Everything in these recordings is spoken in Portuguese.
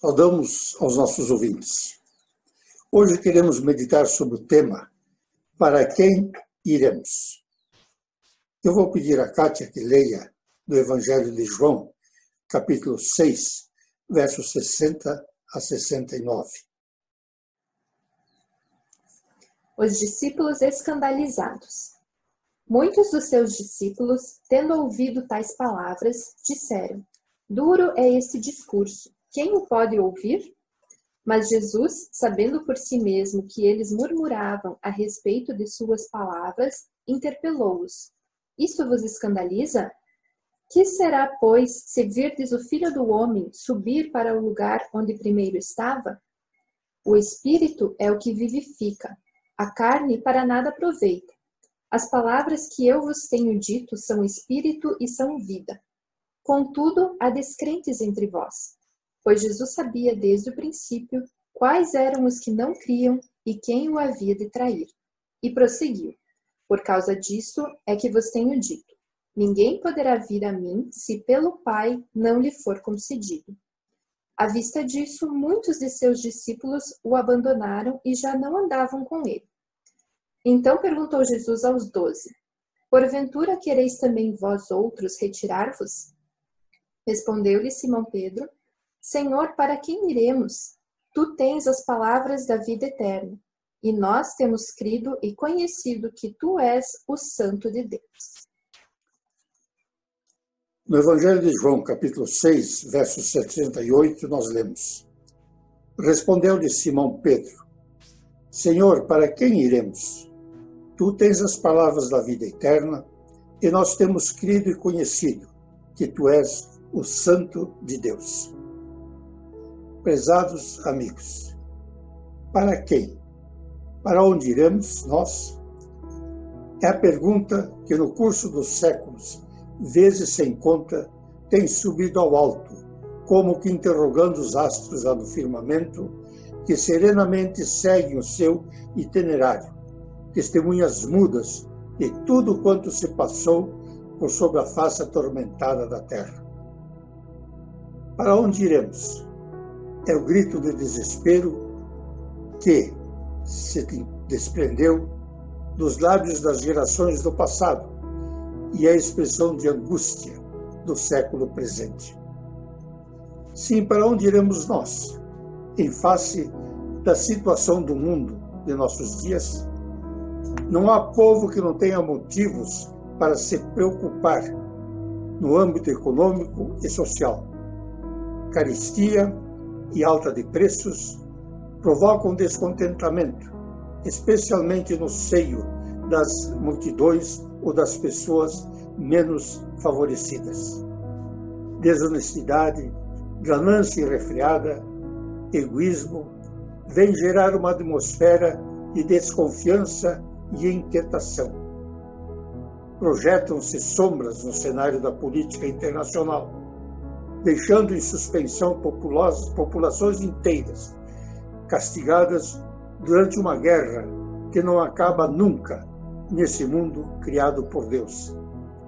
Saudamos aos nossos ouvintes. Hoje queremos meditar sobre o tema Para quem iremos? Eu vou pedir a Kátia que leia do Evangelho de João, capítulo 6, versos 60 a 69. Os discípulos escandalizados. Muitos dos seus discípulos, tendo ouvido tais palavras, disseram: Duro é este discurso, quem o pode ouvir? Mas Jesus, sabendo por si mesmo que eles murmuravam a respeito de suas palavras, interpelou-os: Isto vos escandaliza? Que será, pois, se virdes o Filho do Homem subir para o lugar onde primeiro estava? O Espírito é o que vivifica, a carne para nada aproveita. As palavras que eu vos tenho dito são Espírito e são vida. Contudo, há descrentes entre vós. Pois Jesus sabia desde o princípio quais eram os que não criam e quem o havia de trair. E prosseguiu: Por causa disto é que vos tenho dito: ninguém poderá vir a mim se pelo Pai não lhe for concedido. À vista disso, muitos de seus discípulos o abandonaram e já não andavam com ele. Então perguntou Jesus aos 12: Porventura quereis também vós outros retirar-vos? Respondeu-lhe Simão Pedro: Senhor, para quem iremos? Tu tens as palavras da vida eterna, e nós temos crido e conhecido que tu és o Santo de Deus. No Evangelho de João, capítulo 6, verso 68, nós lemos: Respondeu-lhe Simão Pedro: Senhor, para quem iremos? Tu tens as palavras da vida eterna, e nós temos crido e conhecido que tu és o Santo de Deus. Prezados amigos, para quem? Para onde iremos nós? É a pergunta que no curso dos séculos, vezes sem conta, tem subido ao alto, como que interrogando os astros lá no firmamento, que serenamente seguem o seu itinerário, testemunhas mudas de tudo quanto se passou por sobre a face atormentada da terra. Para onde iremos? É o grito de desespero que se desprendeu dos lábios das gerações do passado e é a expressão de angústia do século presente. Sim, para onde iremos nós? Em face da situação do mundo de nossos dias, não há povo que não tenha motivos para se preocupar no âmbito econômico e social. Carestia e alta de preços provocam descontentamento, especialmente no seio das multidões ou das pessoas menos favorecidas. Desonestidade, ganância irrefreada, egoísmo, vêm gerar uma atmosfera de desconfiança e inquietação. Projetam-se sombras no cenário da política internacional, deixando em suspensão populações inteiras, castigadas durante uma guerra que não acaba nunca nesse mundo criado por Deus.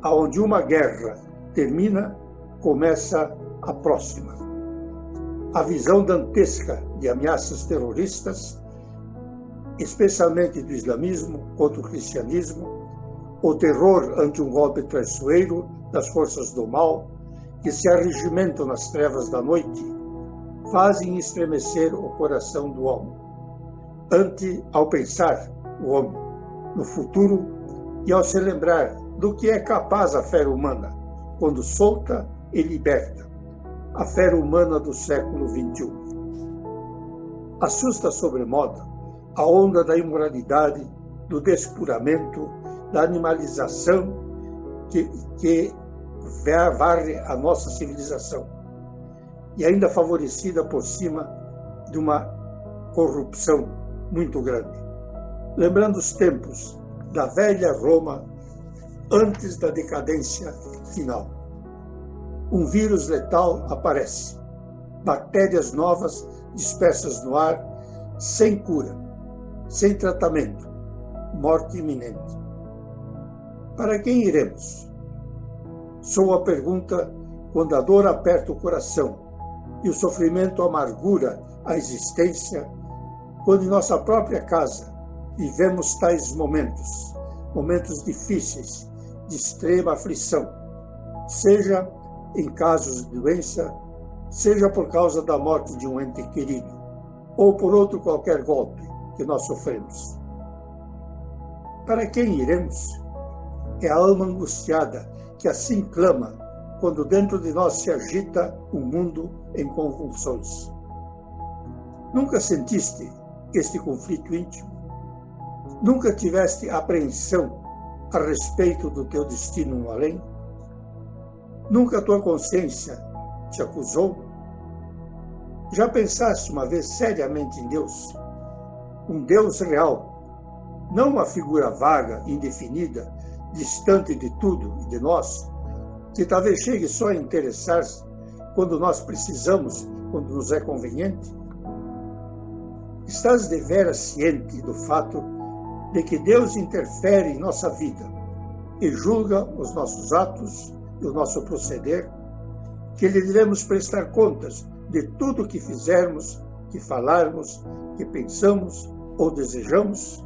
Aonde uma guerra termina, começa a próxima. A visão dantesca de ameaças terroristas, especialmente do islamismo contra o cristianismo, o terror ante um golpe traiçoeiro das forças do mal, que se arregimentam nas trevas da noite, fazem estremecer o coração do homem. Ao pensar o homem no futuro e ao se lembrar do que é capaz a fé humana, quando solta e liberta, a fé humana do século XXI. Assusta sobremodo a onda da imoralidade, do despuramento, da animalização que varre a nossa civilização, e ainda favorecida por cima de uma corrupção muito grande. Lembrando os tempos da velha Roma antes da decadência final. Um vírus letal aparece, bactérias novas dispersas no ar, sem cura, sem tratamento, morte iminente. Para quem iremos? Sou a pergunta quando a dor aperta o coração e o sofrimento amargura a existência, quando em nossa própria casa vivemos tais momentos difíceis, de extrema aflição, seja em casos de doença, seja por causa da morte de um ente querido, ou por outro qualquer golpe que nós sofremos. Para quem iremos? É a alma angustiada que assim clama quando dentro de nós se agita um mundo em convulsões. Nunca sentiste este conflito íntimo? Nunca tiveste apreensão a respeito do teu destino no além? Nunca a tua consciência te acusou? Já pensaste uma vez seriamente em Deus? Um Deus real, não uma figura vaga, indefinida, distante de tudo e de nós, que talvez chegue só a interessar-se quando nós precisamos, quando nos é conveniente? Estás deveras ciente do fato de que Deus interfere em nossa vida e julga os nossos atos e o nosso proceder, que lhe devemos prestar contas de tudo o que fizermos, que falarmos, que pensamos ou desejamos?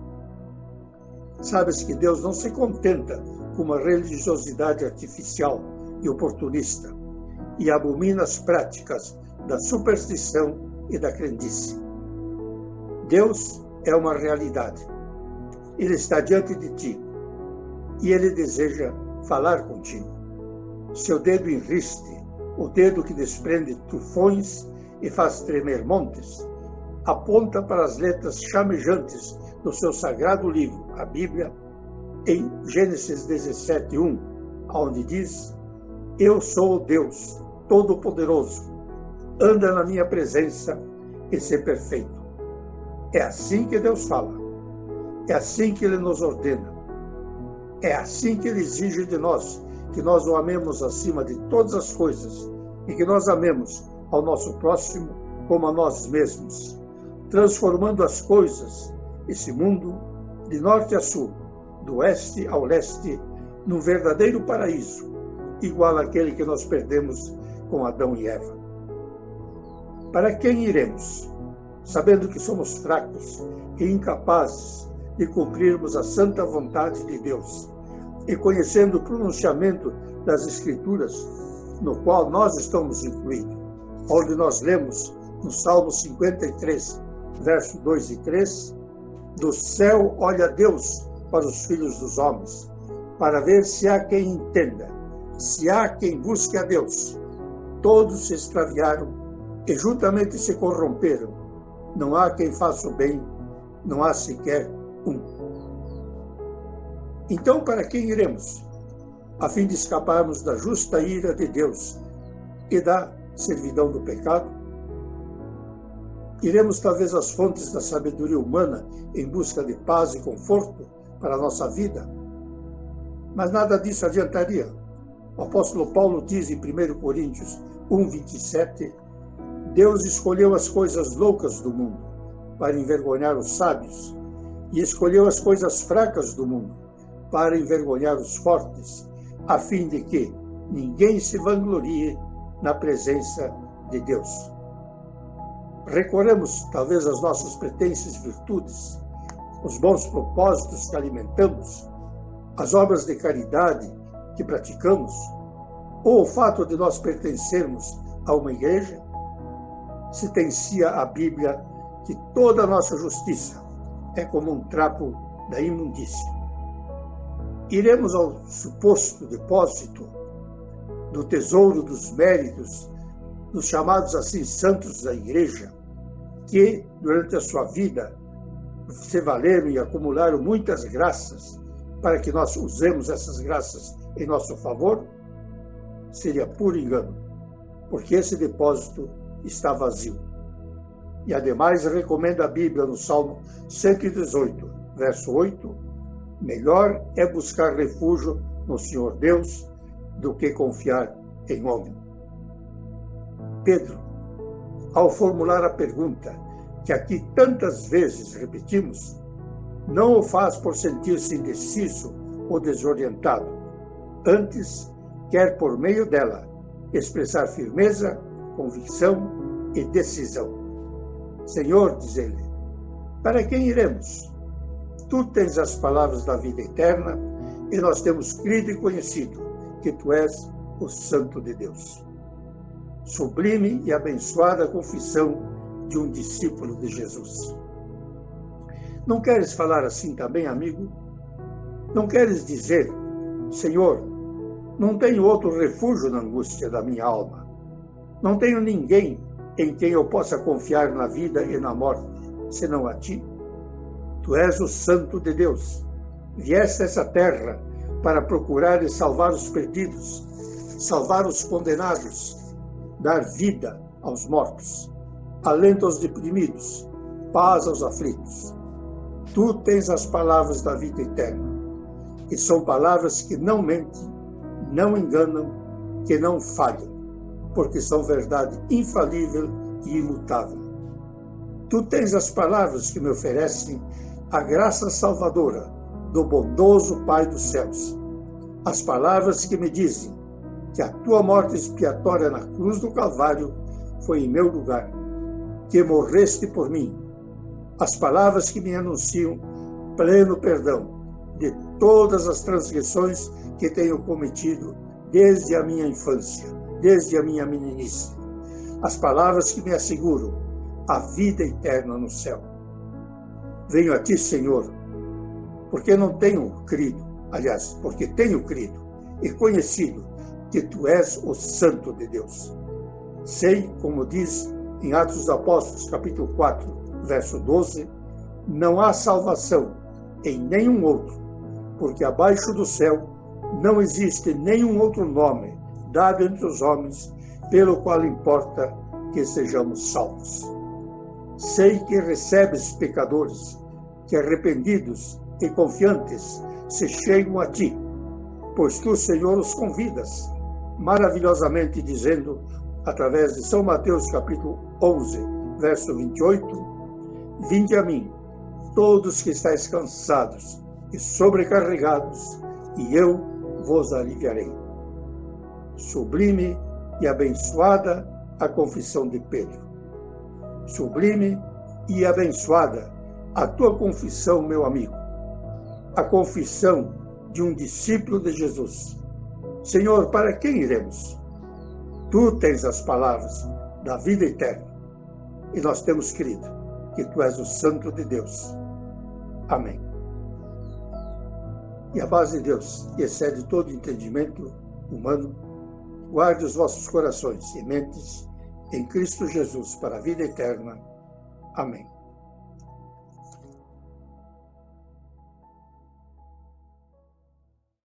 Sabes que Deus não se contenta com uma religiosidade artificial e oportunista e abomina as práticas da superstição e da crendice. Deus é uma realidade. Ele está diante de ti e Ele deseja falar contigo. Seu dedo enriste, o dedo que desprende tufões e faz tremer montes, aponta para as letras chamejantes do seu sagrado livro, a Bíblia, em Gênesis 17:1, onde diz: Eu sou o Deus Todo-Poderoso, anda na minha presença e ser perfeito. É assim que Deus fala, é assim que Ele nos ordena, é assim que Ele exige de nós, que nós o amemos acima de todas as coisas e que nós amemos ao nosso próximo como a nós mesmos, transformando as coisas, esse mundo, de norte a sul, do oeste ao leste, num verdadeiro paraíso, igual àquele que nós perdemos com Adão e Eva. Para quem iremos, sabendo que somos fracos e incapazes de cumprirmos a santa vontade de Deus, e conhecendo o pronunciamento das Escrituras, no qual nós estamos incluídos, onde nós lemos no Salmo 53, verso 2 e 3, do céu olha Deus para os filhos dos homens, para ver se há quem entenda, se há quem busque a Deus. Todos se extraviaram e juntamente se corromperam. Não há quem faça o bem, não há sequer um. Então, para quem iremos? A fim de escaparmos da justa ira de Deus e da servidão do pecado? Iremos talvez às fontes da sabedoria humana em busca de paz e conforto para a nossa vida? Mas nada disso adiantaria. O apóstolo Paulo diz em 1 Coríntios 1:27, Deus escolheu as coisas loucas do mundo para envergonhar os sábios e escolheu as coisas fracas do mundo para envergonhar os fortes, a fim de que ninguém se vanglorie na presença de Deus. Recorremos talvez às nossas pretensas virtudes, os bons propósitos que alimentamos, as obras de caridade que praticamos, ou o fato de nós pertencermos a uma igreja? Sentencia a Bíblia que toda a nossa justiça é como um trapo da imundícia. Iremos ao suposto depósito do tesouro dos méritos dos chamados assim santos da igreja, que durante a sua vida se valeram e acumularam muitas graças para que nós usemos essas graças em nosso favor? Seria puro engano, porque esse depósito está vazio. E ademais recomenda a Bíblia no Salmo 118, verso 8, melhor é buscar refúgio no Senhor Deus do que confiar em homem. Pedro, ao formular a pergunta que aqui tantas vezes repetimos, não o faz por sentir-se indeciso ou desorientado. Antes, quer por meio dela expressar firmeza, convicção e decisão. Senhor, diz ele, para quem iremos? Tu tens as palavras da vida eterna e nós temos crido e conhecido que tu és o Santo de Deus. Sublime e abençoada confissão de um discípulo de Jesus. Não queres falar assim também, amigo? Não queres dizer, Senhor, não tenho outro refúgio na angústia da minha alma. Não tenho ninguém em quem eu possa confiar na vida e na morte, senão a ti. Tu és o Santo de Deus. Vieste a essa terra para procurar e salvar os perdidos, salvar os condenados, dar vida aos mortos, alento aos deprimidos, paz aos aflitos. Tu tens as palavras da vida eterna, e são palavras que não mentem, não enganam, que não falham, porque são verdade infalível e imutável. Tu tens as palavras que me oferecem a graça salvadora do bondoso Pai dos céus. As palavras que me dizem que a tua morte expiatória na cruz do Calvário foi em meu lugar, que morreste por mim. As palavras que me anunciam pleno perdão de todas as transgressões que tenho cometido desde a minha infância, desde a minha meninice. As palavras que me asseguram a vida eterna no céu. Venho a ti, Senhor, porque não tenho crido, aliás, porque tenho crido e conhecido que tu és o Santo de Deus. Sei, como diz em Atos dos Apóstolos, capítulo 4, verso 12, não há salvação em nenhum outro, porque abaixo do céu não existe nenhum outro nome dado entre os homens pelo qual importa que sejamos salvos. Sei que recebes pecadores que, arrependidos e confiantes, se chegam a ti, pois tu, Senhor, os convidas maravilhosamente, dizendo, através de São Mateus capítulo 11, verso 28, vinde a mim, todos que estáis cansados e sobrecarregados, e eu vos aliviarei. Sublime e abençoada a confissão de Pedro. Sublime e abençoada a tua confissão, meu amigo. A confissão de um discípulo de Jesus. Senhor, para quem iremos? Tu tens as palavras da vida eterna, e nós temos crido que tu és o Santo de Deus. Amém. E a paz de Deus, que excede todo entendimento humano, guarde os vossos corações e mentes em Cristo Jesus para a vida eterna. Amém.